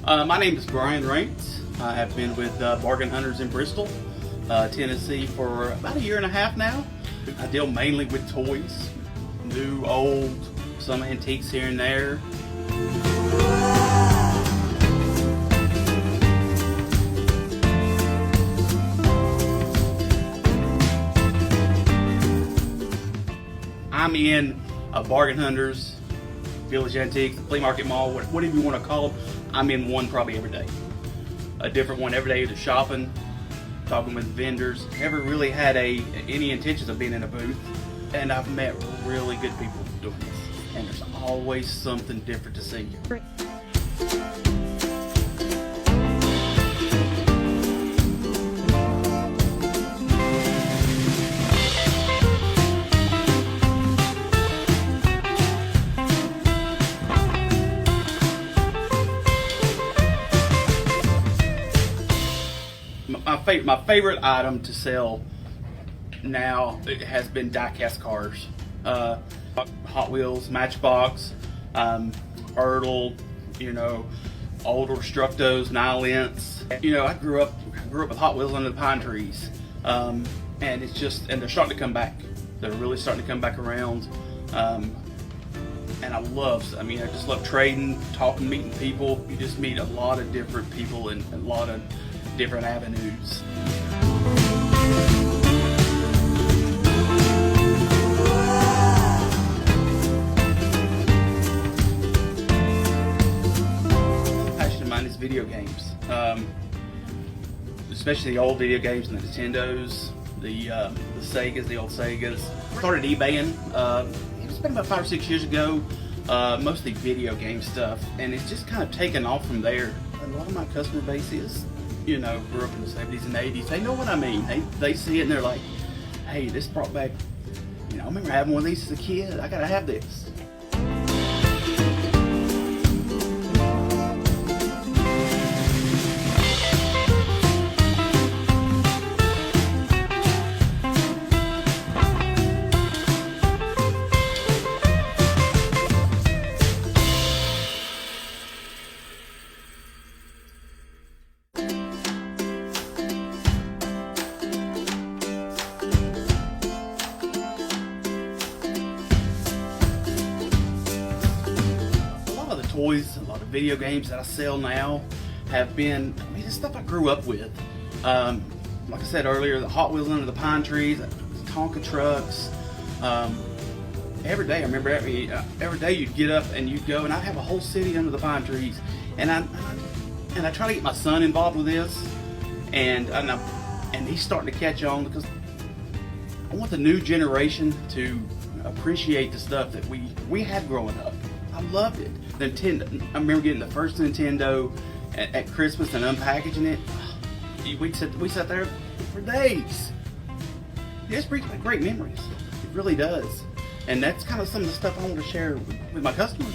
My name is Brian Raines. I have been with Bargain Hunters in Bristol, Tennessee for about a year and a half now. I deal mainly with toys, new, old, some antiques here and there. I'm in a Bargain Hunters, Village Antiques, Flea Market Mall, whatever you want to call them. I'm in one probably every day. A different one every day, either shopping, talking with vendors. Never really had any intentions of being in a booth. And I've met really good people doing this. And there's always something different to see. My favorite item to sell now has been die-cast cars. Hot Wheels, Matchbox, Ertl, older Structos, Nylents. I grew up with Hot Wheels under the pine trees, and they're starting to come back. They're really starting to come back around, and I just love trading, talking, meeting people. You just meet a lot of different people in a lot of different avenues. Passion of mine is video games, especially the old video games and the Nintendos, the Segas, the old Segas. Started eBaying. It's been about 5 or 6 years ago. Mostly video game stuff, and it's just kind of taken off from there. A lot of my customer base is, grew up in the 70s and 80s. They know what I mean. They see it and they're like, hey, this brought back, I remember having one of these as a kid. I gotta have this. Toys, a lot of video games that I sell now have been, it's stuff I grew up with. Like I said earlier, the Hot Wheels under the pine trees, Tonka trucks. Every day, I remember every day you'd get up and you'd go, and I'd have a whole city under the pine trees. And I try to get my son involved with this, and he's starting to catch on because I want the new generation to appreciate the stuff that we had growing up. I loved it. Nintendo. I remember getting the first Nintendo at Christmas and unpackaging it. We sat there for days. It just brings back great memories. It really does. And that's kind of some of the stuff I want to share with my customers.